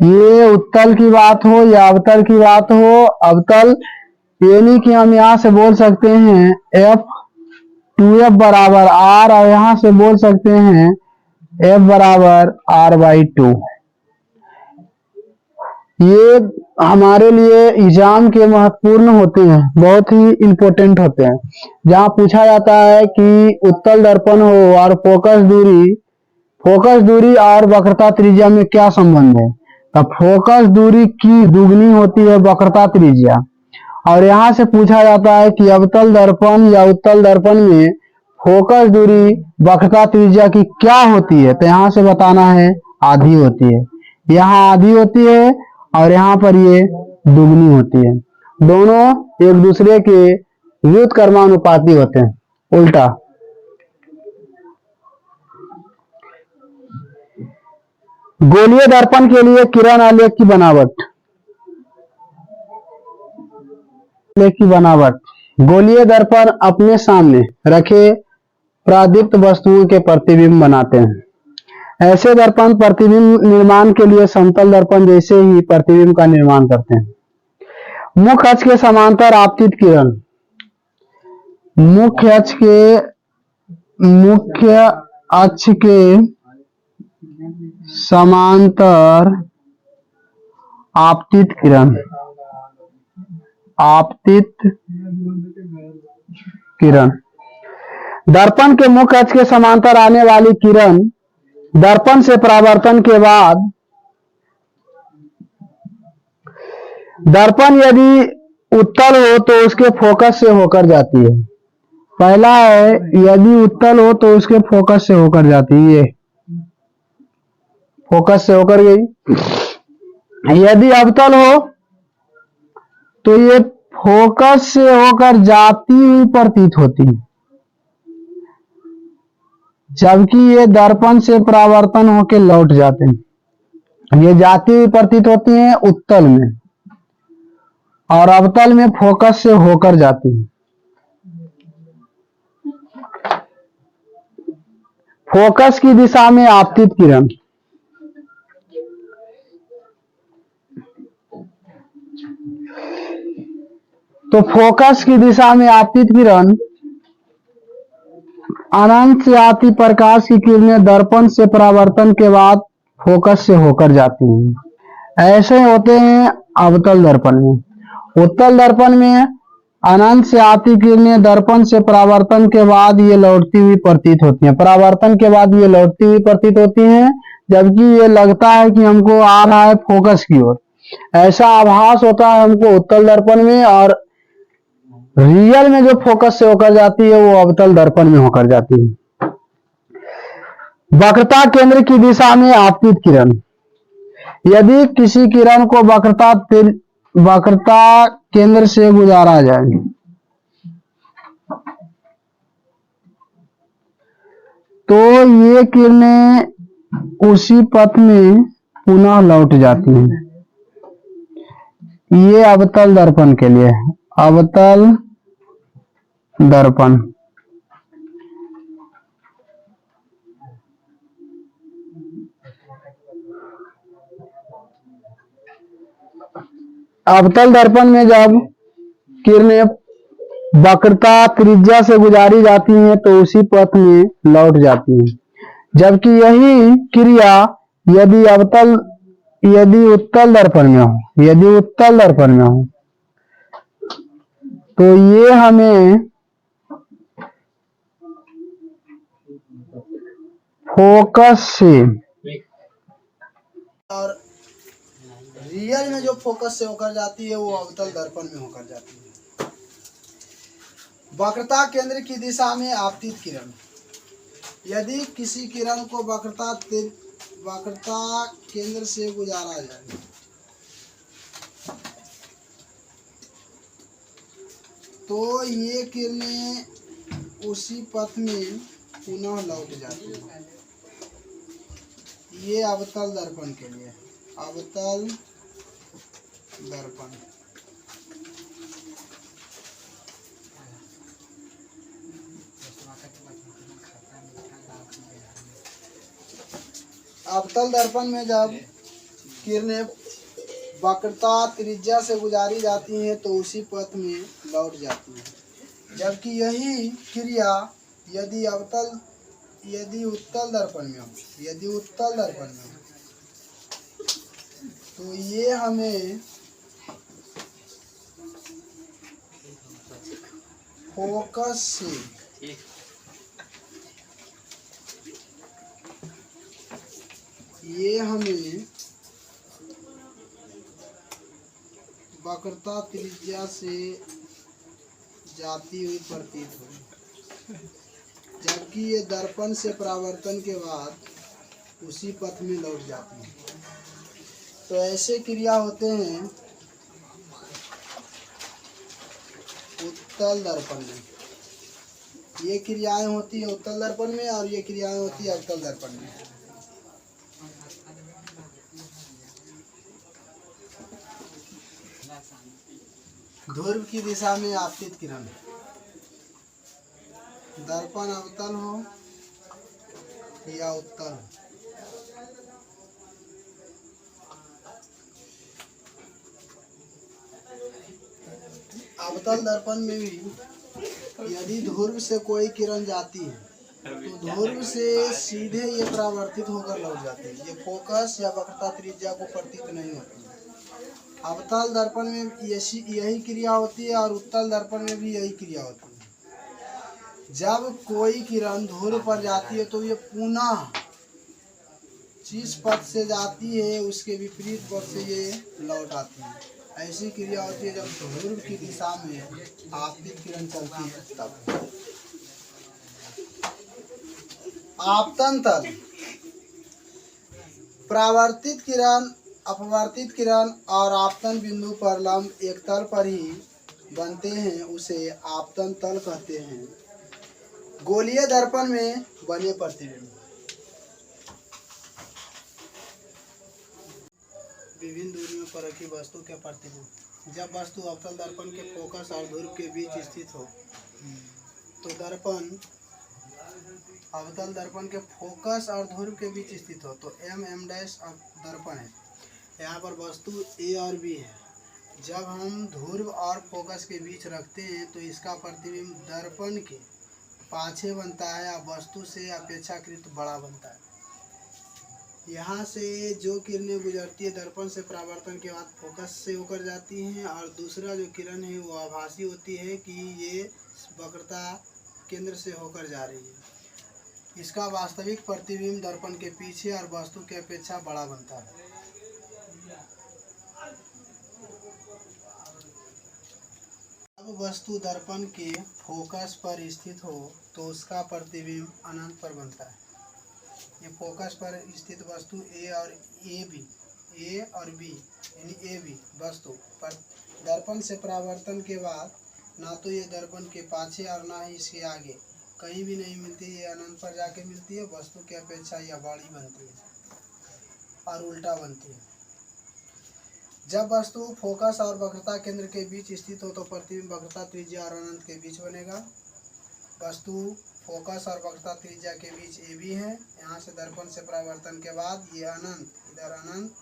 ये उत्तल की बात हो या अवतल की बात हो, अवतल यानी कि हम यहां से बोल सकते हैं F2F बराबर R और यहां से बोल सकते हैं F बराबर R/2। ये हमारे लिए एग्जाम के महत्वपूर्ण होते हैं, बहुत ही इम्पोर्टेंट होते हैं। जहां पूछा जाता है कि उत्तल दर्पण हो और फोकस दूरी और वक्रता त्रिज्या में क्या संबंध है, तो फोकस दूरी की दुगनी होती है वक्रता त्रिज्या। और यहाँ से पूछा जाता है कि अवतल दर्पण या उत्तल दर्पण में फोकस दूरी वक्रता त्रिज्या की क्या होती है, तो यहाँ से बताना है आधी होती है। यहाँ आधी होती है और यहाँ पर ये दुगनी होती है। दोनों एक दूसरे के व्युत्क्रमानुपाती होते हैं, उल्टा। गोलीय दर्पण के लिए किरण आलेख की बनावट। गोलीय दर्पण अपने सामने रखे प्रादीप्त वस्तुओं के प्रतिबिंब बनाते हैं। ऐसे दर्पण प्रतिबिंब निर्माण के लिए समतल दर्पण जैसे ही प्रतिबिंब का निर्माण करते हैं। मुख्य अक्ष के समांतर आपतित किरण, मुख्य अक्ष के समांतर आपतित किरण, दर्पण के मुख्य अक्ष के समांतर आने वाली किरण दर्पण से परावर्तन के बाद, दर्पण यदि उत्तल हो तो उसके फोकस से होकर जाती है। पहला है यदि उत्तल हो तो उसके फोकस से होकर जाती है, ये फोकस से होकर गई। यदि अवतल हो तो ये फोकस से होकर जाती हुई प्रतीत होती है, जबकि ये दर्पण से परावर्तन होकर लौट जाते हैं। ये जाती हुई प्रतीत होती हैं उत्तल में, और अवतल में फोकस से होकर जाती है। फोकस की दिशा में आपतित किरण, तो फोकस की दिशा में आपतित किरण अनंत से आती प्रकाश की किरणें दर्पण से परावर्तन के बाद फोकस से होकर जाती हैं। ऐसे होते हैं अवतल दर्पण में। उत्तल दर्पण में अनंत से आती किरणें दर्पण से परावर्तन के बाद ये लौटती हुई प्रतीत होती हैं, परावर्तन के बाद ये लौटती हुई प्रतीत होती हैं, जबकि ये लगता है कि हमको आ रहा है फोकस की ओर। ऐसा आभास होता है हमको उत्तल दर्पण में, और रियल में जो फोकस से होकर जाती है वो अवतल दर्पण में होकर जाती है। वक्रता केंद्र की दिशा में आपतित किरण, यदि किसी किरण को वक्रता केंद्र से गुजारा जाए तो ये किरणें उसी पथ में पुनः लौट जाती हैं। ये अवतल दर्पण के लिए है, अवतल दर्पण। अवतल दर्पण में जब किरणें वक्रता त्रिज्या से गुजारी जाती हैं तो उसी पथ में लौट जाती हैं, जबकि यही क्रिया यदि उत्तल दर्पण में हो तो ये हमें फोकस से, और रियल में जो फोकस से होकर जाती है वो अवतल दर्पण में होकर जाती है। वक्रता केंद्र की दिशा में आपतित किरण। यदि किसी किरण को वक्रता केंद्र से गुजारा जाए तो ये किरणें उसी पथ में पुनः लौट जाती हैं। ये अवतल दर्पण के लिए, अवतल दर्पण। अवतल दर्पण में जब किरणें वक्रता त्रिज्या से गुजारी जाती हैं तो उसी पथ में लौट जाती हैं। जबकि यही क्रिया यदि उत्तल दर्पण में हो तो ये हमें फोकस से वक्रता त्रिज्या से जाती हुई प्रतीत हुई, जबकि ये दर्पण से परावर्तन के बाद उसी पथ में लौट जाती है। तो ऐसे क्रिया होते हैं उत्तल दर्पण में। ये क्रियाएं होती है उत्तल दर्पण में और ये क्रियाएं होती है अवतल दर्पण में। ध्रुव की दिशा में आपतित किरण। दर्पण अवतल हो या उत्तल, अवतल दर्पण में भी यदि ध्रुव से कोई किरण जाती है तो ध्रुव से सीधे ये परावर्तित होकर लौट जाती है। ये फोकस या वक्रता त्रिज्या को प्रतीत नहीं होती। अवतल दर्पण में यही क्रिया होती है और उत्तल दर्पण में भी यही क्रिया होती है। जब कोई किरण ध्रुव पर जाती है तो ये पुनः जिस पथ से जाती है उसके विपरीत पथ से ये लौट आती है। ऐसी क्रिया होती है जब ध्रुव की दिशा में आपतित किरण चलती है तब। आपतन तल। परावर्तित किरण, अपवर्तित किरण और आपतन बिंदु पर लंब एक तल पर ही बनते हैं, उसे आपतन तल कहते हैं। गोलीय दर्पण में बने प्रतिबिंब। विभिन्न दूरियों पर रखी वस्तु के प्रतिबिंब। जब वस्तु अवतल दर्पण के फोकस और ध्रुव के बीच स्थित हो तो दर्पण अवतल दर्पण के फोकस और ध्रुव के बीच स्थित हो तो M डैश दर्पण है। यहाँ पर वस्तु A और B है। जब हम ध्रुव और फोकस के बीच रखते हैं तो इसका प्रतिबिंब दर्पण के पाछे बनता है और वस्तु से अपेक्षाकृत बड़ा बनता है। यहाँ से जो किरणें गुजरती है दर्पण से परावर्तन के बाद फोकस से होकर जाती हैं और दूसरा जो किरण है वो आभासी होती है कि ये वक्रता केंद्र से होकर जा रही है। इसका वास्तविक प्रतिबिंब दर्पण के पीछे और वस्तु की अपेक्षा बड़ा बनता है। जब वस्तु दर्पण के फोकस पर स्थित हो तो उसका प्रतिबिंब अनंत पर बनता है। ये फोकस पर स्थित वस्तु ए और बी यानी ए बी वस्तु पर दर्पण से परावर्तन के बाद ना तो ये दर्पण के पाछे और ना ही इसके आगे कहीं भी नहीं मिलती। ये अनंत पर जाके मिलती है। वस्तु की अपेक्षा यह बड़ी बनती है और उल्टा बनती है। जब वस्तु फोकस और वक्रता केंद्र के बीच स्थित हो तो प्रतिबिंब वक्रता त्रिज्या और अनंत के बीच बनेगा। वस्तु फोकस और वक्रता त्रिज्या के बीच ए बी है। यहाँ से दर्पण से परावर्तन के बाद ये अनंत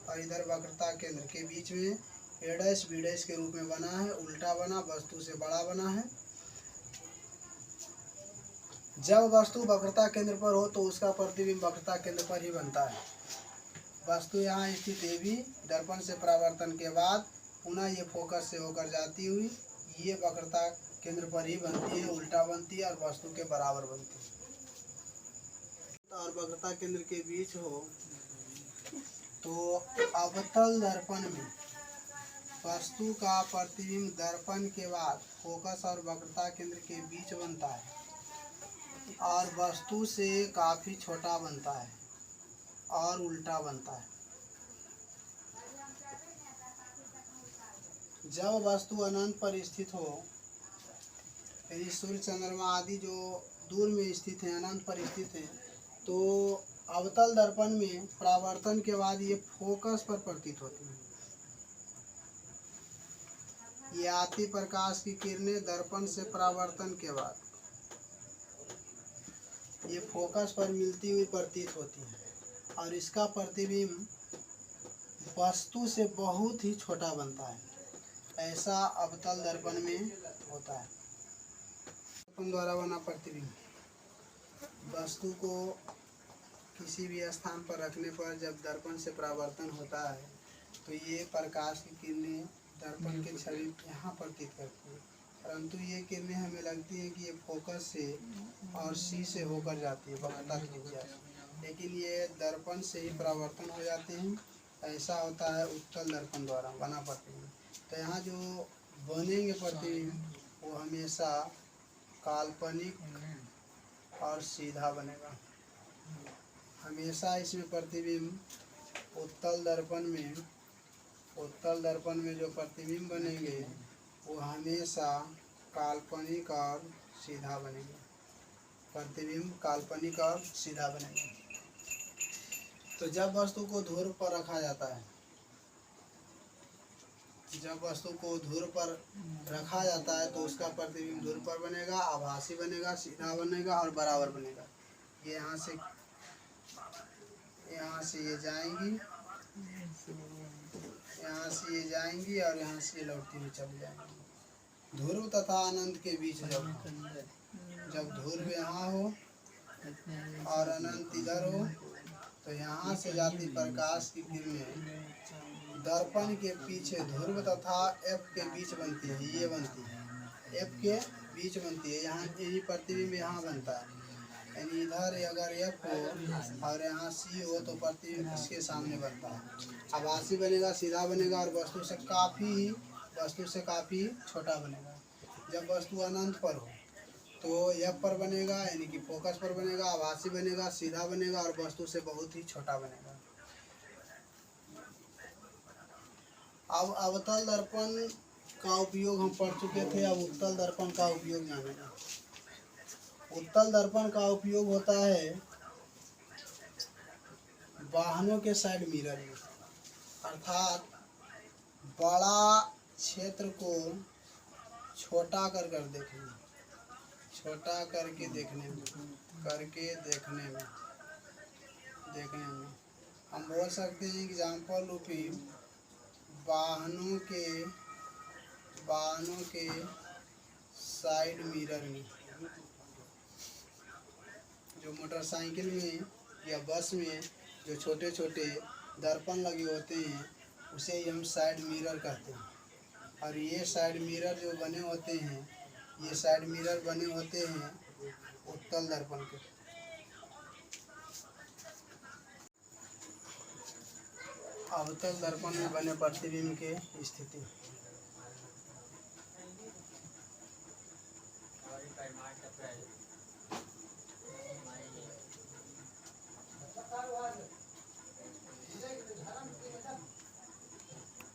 और इधर वक्रता केंद्र के बीच में ए डैश बी डैश के रूप में बना है। उल्टा बना, वस्तु से बड़ा बना है। जब वस्तु वक्रता केंद्र पर हो तो उसका प्रतिबिंब वक्रता केंद्र पर ही बनता है। वस्तु यहाँ स्थित ए बी दर्पण से परावर्तन के बाद पुनः ये फोकस से होकर जाती हुई ये वक्रता केंद्र पर ही बनती है, उल्टा बनती है और वस्तु के बराबर बनती है। और वक्रता केंद्र के बीच हो तो अवतल दर्पण में वस्तु का प्रतिबिंब दर्पण के बाद फोकस और वक्रता केंद्र के बीच बनता है और वस्तु से काफी छोटा बनता है और उल्टा बनता है। जब वस्तु अनंत पर स्थित हो, यानी सूर्य चंद्रमा आदि जो दूर में स्थित है, अनंत पर स्थित है, तो अवतल दर्पण में परावर्तन के बाद ये फोकस पर प्रतीत होती है। ये आती प्रकाश की किरणें दर्पण से परावर्तन के बाद ये फोकस पर मिलती हुई प्रतीत होती है और इसका प्रतिबिंब वस्तु से बहुत ही छोटा बनता है। ऐसा अवतल दर्पण में होता है। दर्पण द्वारा बना प्रतिबिंब वस्तु को किसी भी स्थान पर रखने पर जब दर्पण से परावर्तन होता है तो ये प्रकाश की किरणें दर्पण के छवि यहाँ प्रतीत करती है, परंतु ये किरणें हमें लगती है कि ये फोकस से और सी से होकर जाती है वक्रता की त्रिज्या से, लेकिन ये दर्पण से ही परावर्तन हो जाते हैं। ऐसा होता है उत्तल दर्पण द्वारा बना प्रतिबिंब। तो यहाँ जो बनेंगे प्रतिबिंब वो हमेशा काल्पनिक और सीधा बनेगा। हमेशा इसमें प्रतिबिंब उत्तल दर्पण में जो प्रतिबिंब बनेंगे वो हमेशा काल्पनिक और सीधा बनेंगे। प्रतिबिंब काल्पनिक और सीधा बनेंगे। तो जब वस्तु को ध्रुव पर रखा जाता है, जब वस्तु को ध्रुव पर रखा जाता है तो उसका प्रतिबिंब ध्रुव पर बनेगा, आभासी बनेगा, सीधा बनेगा और बराबर बनेगा। ये यहाँ से ये जाएंगी, यहाँ से ये जाएंगी और यहाँ से ये लौटती हुई चली जाएंगी। ध्रुव तथा अनंत के बीच जब ध्रुव यहाँ हो और अनंत इधर हो तो यहाँ से जाती प्रकाश की किरणें दर्पण के पीछे ध्रुव तथा एफ के बीच बनती है। ये बनती है एफ के बीच बनती है। यहाँ यही प्रतिबिंब यहाँ बनता है, यानी इधर अगर एफ हो और यहाँ सी हो तो प्रतिबिंब इसके सामने बनता है। आभासी बनेगा, सीधा बनेगा और वस्तु से काफ़ी छोटा बनेगा। जब वस्तु अनंत पर हो तो एफ पर बनेगा, यानी कि फोकस पर बनेगा, आभासी बनेगा, सीधा बनेगा और वस्तु से बहुत ही छोटा बनेगा। अब अवतल दर्पण का उपयोग हम पढ़ चुके थे। अब उत्तल दर्पण का उपयोग जानेगा। उत्तल दर्पण का उपयोग होता है वाहनों के साइड मिरर में, अर्थात बड़ा क्षेत्र को छोटा करके देखने में हम बोल सकते हैं एग्जाम्पल रूपी वाहनों के साइड मिरर में, जो मोटरसाइकिल में या बस में जो छोटे छोटे दर्पण लगे होते हैं उसे ही हम साइड मिरर कहते हैं। और ये साइड मिरर जो बने होते हैं, ये साइड मिरर बने होते हैं उत्तल दर्पण के। अवतल दर्पण में बने प्रतिबिंब के स्थिति।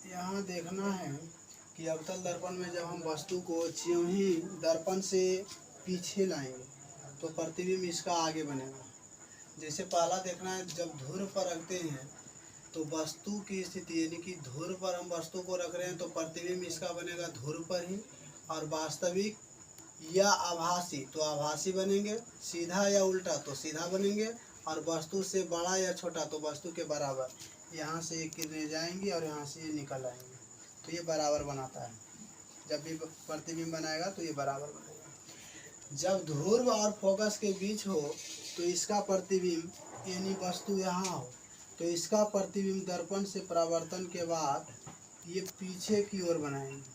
यहाँ देखना है कि अवतल दर्पण में जब हम वस्तु को ज्यों ही दर्पण से पीछे लाएंगे तो प्रतिबिंब इसका आगे बनेगा। जैसे पहला देखना है, जब ध्रुव पर रखते हैं तो वस्तु की स्थिति, यानी कि ध्रुव पर हम वस्तु को रख रहे हैं तो प्रतिबिंब इसका बनेगा ध्रुव पर ही, और वास्तविक या आभासी तो आभासी बनेंगे, सीधा या उल्टा तो सीधा बनेंगे, और वस्तु से बड़ा या छोटा तो वस्तु के बराबर। यहाँ से ये किरणें जाएंगी और यहाँ से ये निकल आएंगी, तो ये बराबर बनाता है। जब भी प्रतिबिंब बनाएगा तो ये बराबर बनेगा। जब ध्रुव और फोकस के बीच हो तो इसका प्रतिबिंब, यानी वस्तु यहाँ हो तो इसका प्रतिबिंब दर्पण से परावर्तन के बाद ये पीछे की ओर बनाएंगे।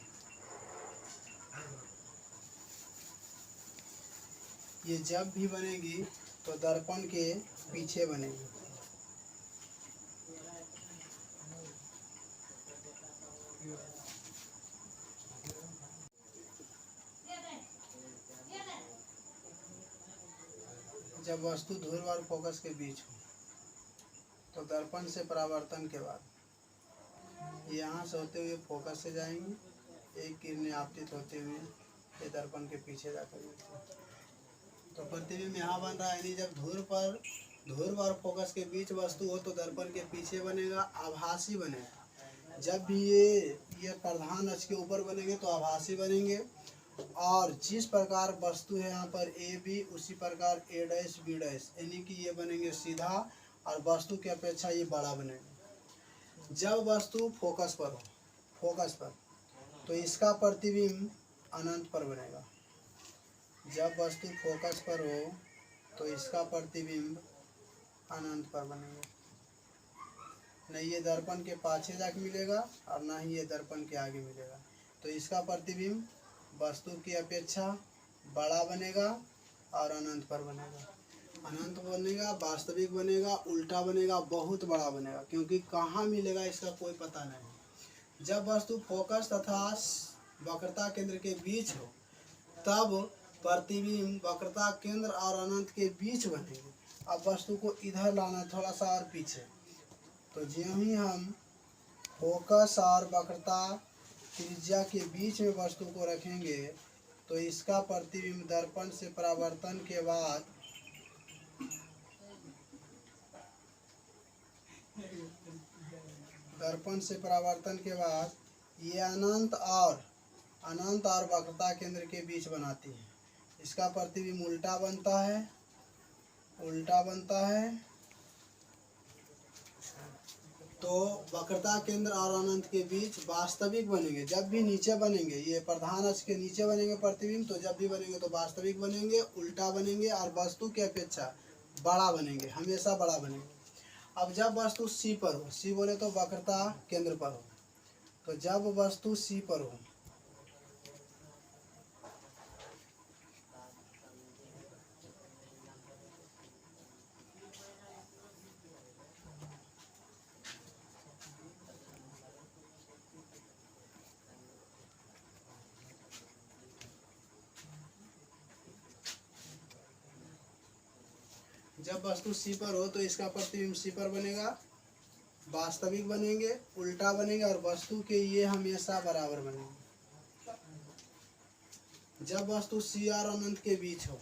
ये जब भी बनेगी तो दर्पण के पीछे बनेगी। जब वस्तु ध्रुव और फोकस के बीच हो तो दर्पण से परावर्तन के बाद यहाँ से होते हुए फोकस से जाएंगी, एक किरणें आपतित होते हुए ये दर्पण के पीछे जाकर मिलती है। तो प्रतिबिंब यहाँ बन रहा है, यानी जब ध्रुव और फोकस के बीच वस्तु हो तो दर्पण के पीछे बनेगा, आभासी बनेगा। जब भी ये प्रधान अक्ष के ऊपर बनेंगे तो आभासी बनेंगे। और जिस प्रकार वस्तु है यहाँ पर ए बी, उसी प्रकार ए डैश बी डैश, यानी कि ये बनेंगे सीधा और वस्तु की अपेक्षा ये बड़ा बनेगा। जब वस्तु फोकस पर तो इसका प्रतिबिंब अनंत पर बनेगा। जब वस्तु फोकस पर हो तो इसका प्रतिबिंब अनंत पर बनेगा। नहीं ये दर्पण के पाछे जाके मिलेगा और ना ही ये दर्पण के आगे मिलेगा। तो इसका प्रतिबिंब वस्तु की अपेक्षा बड़ा बनेगा और अनंत पर बनेगा। अनंत बनेगा, वास्तविक बनेगा, उल्टा बनेगा, बहुत बड़ा बनेगा, क्योंकि कहाँ मिलेगा इसका कोई पता नहीं। जब वस्तु फोकस तथा वक्रता केंद्र के बीच हो तब प्रतिबिंब वक्रता केंद्र और अनंत के बीच बनेंगे। अब वस्तु को इधर लाना थोड़ा सा और पीछे, तो ज्यों ही हम फोकस और वक्रता त्रिज्या के बीच में वस्तु को रखेंगे तो इसका प्रतिबिंब दर्पण से परावर्तन के बाद ये अनंत और वक्रता केंद्र के बीच बनाती है। इसका प्रतिबिंब उल्टा बनता है। तो वक्रता केंद्र और अनंत के बीच वास्तविक बनेंगे। जब भी नीचे बनेंगे, ये प्रधान अक्ष के नीचे बनेंगे प्रतिबिंब, तो जब भी बनेंगे तो वास्तविक बनेंगे, उल्टा बनेंगे और वस्तु की अपेक्षा बड़ा बनेंगे, हमेशा बड़ा बनेंगे। अब जब वस्तु सी पर हो, सी बोले तो वक्रता केंद्र पर हो, तो जब वस्तु सी पर हो तो इसका प्रतिबिंब सी पर बनेगा, वास्तविक बनेंगे, उल्टा बनेंगे और वस्तु के ये हमेशा बराबर बनेंगे। जब वस्तु सी और अनंत के बीच हो,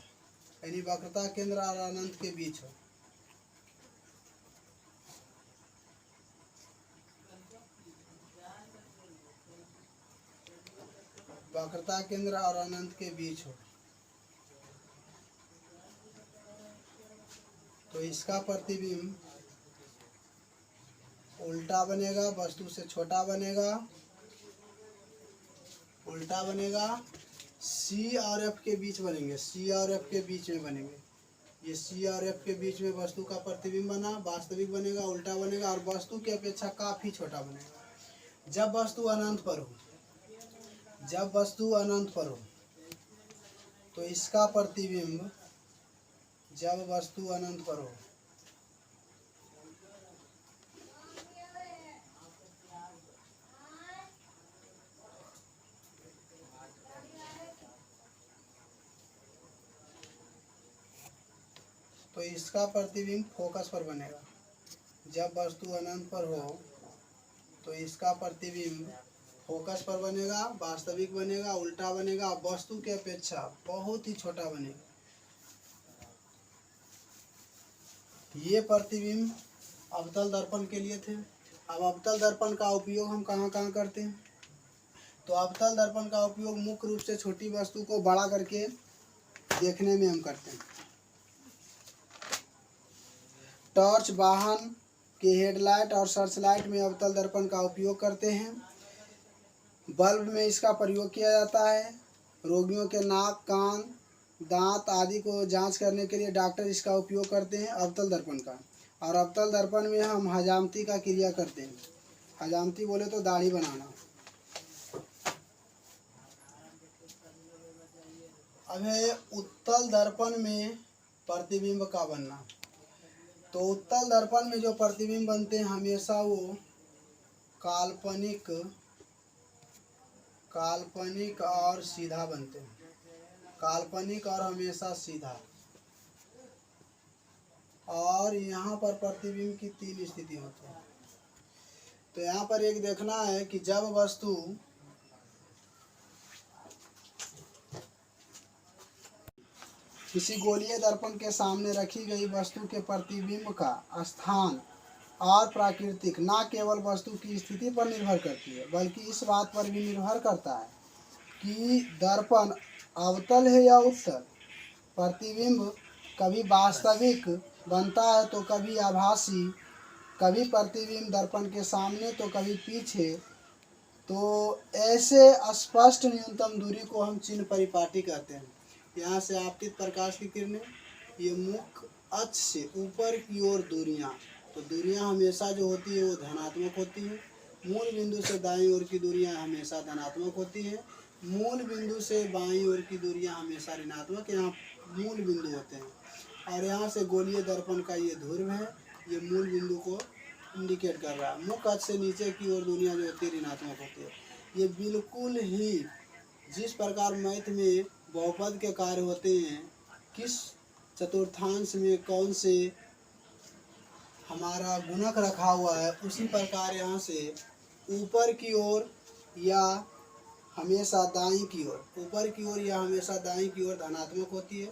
यानी वक्रता केंद्र और अनंत के बीच हो, वक्रता केंद्र और अनंत के बीच हो तो इसका प्रतिबिंब उल्टा बनेगा, वस्तु से छोटा बनेगा, उल्टा बनेगा। सी और एफ के बीच बनेंगे, सी और एफ के बीच में बनेंगे। ये सी और एफ के बीच में वस्तु का प्रतिबिंब बना, वास्तविक बनेगा, उल्टा बनेगा और वस्तु की अपेक्षा काफी छोटा बनेगा। जब वस्तु अनंत पर हो तो इसका प्रतिबिंब, जब वस्तु अनंत पर हो तो इसका प्रतिबिंब फोकस पर बनेगा। जब वस्तु अनंत पर हो तो इसका प्रतिबिंब फोकस पर बनेगा, वास्तविक बनेगा, उल्टा बनेगा, वस्तु की अपेक्षा बहुत ही छोटा बनेगा। ये प्रतिबिंब अवतल दर्पण के लिए थे। अब अवतल दर्पण का उपयोग हम कहाँ कहाँ करते हैं? तो अवतल दर्पण का उपयोग मुख्य रूप से छोटी वस्तु को बड़ा करके देखने में हम करते हैं। टॉर्च, वाहन के हेडलाइट और सर्च लाइट में अवतल दर्पण का उपयोग करते हैं। बल्ब में इसका प्रयोग किया जाता है। रोगियों के नाक, कान, दांत आदि को जांच करने के लिए डॉक्टर इसका उपयोग करते हैं अवतल दर्पण का। और अवतल दर्पण में हम हजामती का क्रिया करते हैं। हजामती बोले तो दाढ़ी बनाना। अब है उत्तल दर्पण में प्रतिबिंब का बनना। तो उत्तल दर्पण में जो प्रतिबिंब बनते हैं हमेशा वो काल्पनिक और सीधा बनते हैं। काल्पनिक और हमेशा सीधा। और यहाँ पर प्रतिबिंब की 3 स्थिति होती है। तो यहाँ पर एक देखना है कि जब वस्तु किसी गोलीय दर्पण के सामने रखी गई वस्तु के प्रतिबिंब का स्थान और प्राकृतिक न केवल वस्तु की स्थिति पर निर्भर करती है, बल्कि इस बात पर भी निर्भर करता है कि दर्पण अवतल है या उत्तल। प्रतिबिंब कभी वास्तविक बनता है तो कभी आभासी, कभी प्रतिबिंब दर्पण के सामने तो कभी पीछे। तो ऐसे स्पष्ट न्यूनतम दूरी को हम चिन्ह परिपाटी कहते हैं। यहाँ से आपतित प्रकाश की किरणें, ये मुख्य अक्ष से ऊपर की ओर दूरियाँ, तो दूरियाँ हमेशा जो होती है वो धनात्मक होती है। मूल बिंदु से दाईं ओर की दूरियाँ हमेशा धनात्मक होती हैं। मूल बिंदु से बाईं ओर की दूरियाँ हमेशा ऋणात्मक यहाँ मूल बिंदु होते हैं। और यहाँ से गोलीय दर्पण का ये ध्रुव है, ये मूल बिंदु को इंडिकेट कर रहा है। मुख्य अक्ष से नीचे की ओर दूरियाँ जो होती है ऋणात्मक होती है। ये बिल्कुल ही जिस प्रकार मैथ में बहुपद के कार्य होते हैं, किस चतुर्थांश में कौन से हमारा गुणक रखा हुआ है, उसी प्रकार यहाँ से ऊपर की ओर या हमेशा दाईं की ओर, ऊपर की ओर या हमेशा दाईं की ओर धनात्मक होती है,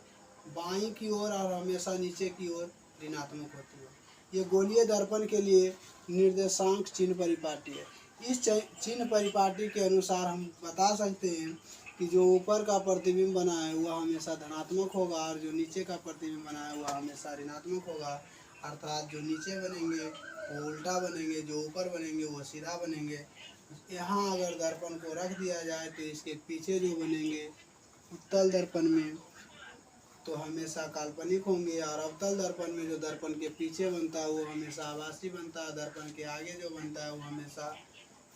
बाईं की ओर और हमेशा नीचे की ओर ऋणात्मक होती है। ये गोलीय दर्पण के लिए निर्देशांक चिन्ह परिपाटी है। इस चिन्ह परिपाटी के अनुसार हम बता सकते हैं कि जो ऊपर का प्रतिबिंब बना है वह हमेशा धनात्मक होगा और जो नीचे का प्रतिबिंब बना है वह हमेशा ऋणात्मक होगा। अर्थात जो नीचे बनेंगे वो उल्टा बनेंगे, जो ऊपर बनेंगे वो सीधा बनेंगे। यहाँ अगर दर्पण को रख दिया जाए तो इसके पीछे जो बनेंगे उत्तल दर्पण में तो हमेशा काल्पनिक होंगे, और अवतल दर्पण में जो दर्पण के पीछे बनता है वो हमेशा आभासी बनता है। दर्पण के आगे जो बनता है वो हमेशा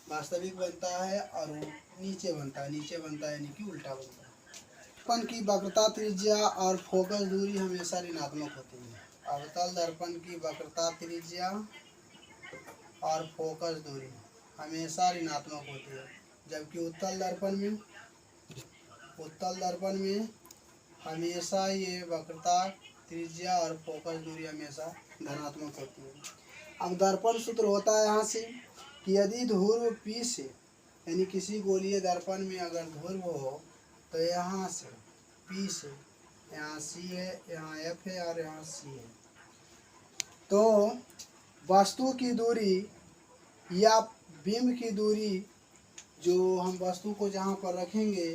वास्तविक बनता है, और वो नीचे बनता है यानी कि उल्टा बनता है। दर्पण की वक्रता त्रिज्या और फोकस दूरी हमेशा ऋणात्मक होती है। अवतल दर्पण की वक्रता त्रिज्या और फोकस दूरी हमेशा ऋणात्मक होती है, जबकि उत्तल दर्पण में हमेशा ये वक्रता त्रिज्या और फोकस दूरी हमेशा धनात्मक होती है। अब दर्पण सूत्र होता है यहाँ से कि यदि ध्रुव P से, यानी किसी गोलीय दर्पण में अगर ध्रुव हो तो यहाँ से P से यहाँ C है, यहाँ F है और यहाँ C है, तो वस्तु की दूरी या बिंब की दूरी जो हम वस्तु को जहाँ पर रखेंगे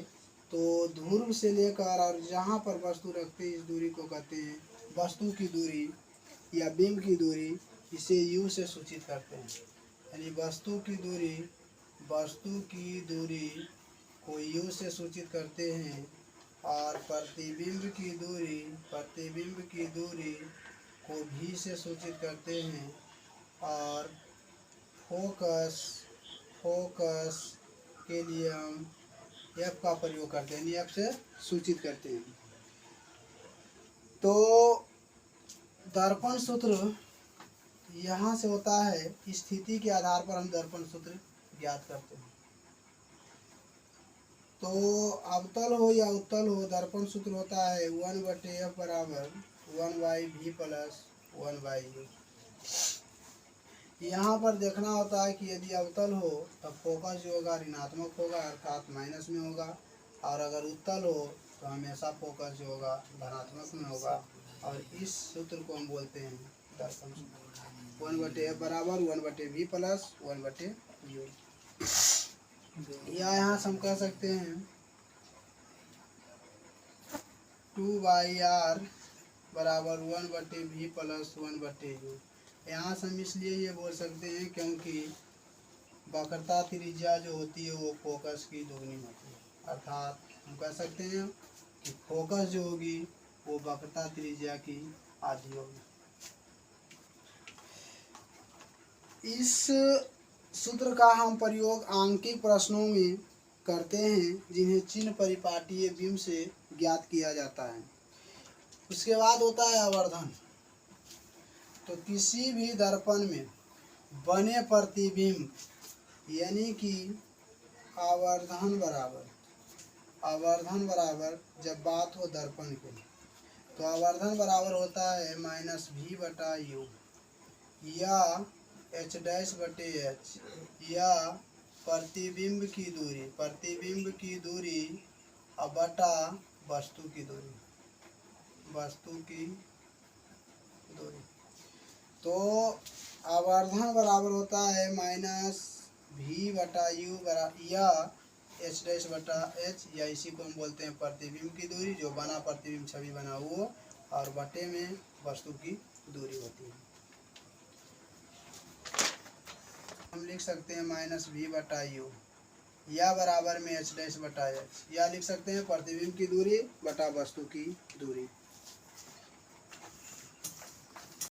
तो ध्रुव से लेकर और जहाँ पर वस्तु रखते हैं इस दूरी को कहते हैं वस्तु की दूरी या बिंब की दूरी। इसे U से सूचित करते हैं, यानी वस्तु की दूरी को U से सूचित करते हैं, और प्रतिबिंब की दूरी को V से सूचित करते हैं, और फोकस के लिए हम F का प्रयोग करते हैं, F से सूचित करते हैं। तो दर्पण सूत्र यहाँ से होता है, स्थिति के आधार पर हम दर्पण सूत्र ज्ञात करते हैं। तो अवतल हो या उत्तल हो, दर्पण सूत्र होता है 1/F बराबर 1/V प्लस 1/U। यहाँ पर देखना होता है कि यदि अवतल हो तो फोकस जो होगा ऋणात्मक होगा, अर्थात माइनस में होगा, और अगर उत्तल हो तो हमेशा फोकस जो होगा धनात्मक में होगा। और इस सूत्र को हम बोलते हैं दर्पण सूत्र। 1/F बराबर 1/V प्लस 1/U। या यहाँ से हम कह सकते हैं 2/R बराबर 1/V प्लस 1/U। यहाँ से हम इसलिए ये बोल सकते हैं क्योंकि वक्रता त्रिज्या जो होती है वो फोकस की दोगुनी होती है, अर्थात हम कह सकते हैं कि फोकस जो होगी वो वक्रता त्रिज्या की आधी होगी। इस सूत्र का हम प्रयोग आंकिक प्रश्नों में करते हैं जिन्हें चिन्ह परिपाटीय बिंब से ज्ञात किया जाता है। उसके बाद होता है आवर्धन। तो किसी भी दर्पण में बने प्रतिबिंब यानी कि आवर्धन बराबर जब बात हो दर्पण की, तो आवर्धन बराबर होता है माइनस वी बटा यू या एच डैश बटे एच या प्रतिबिंब की दूरी अब बटा वस्तु की दूरी। तो आवर्धन बराबर होता है माइनस वी बटा यू या एच डैश बटा एच या इसी को हम बोलते हैं प्रतिबिंब की दूरी, जो बना प्रतिबिंब छवि बना वो, और बटे में वस्तु की दूरी होती है। हम लिख सकते हैं माइनस वी बटा यू या बराबर में एच डैश बटा एच, या लिख सकते हैं प्रतिबिंब की दूरी बटा वस्तु की दूरी।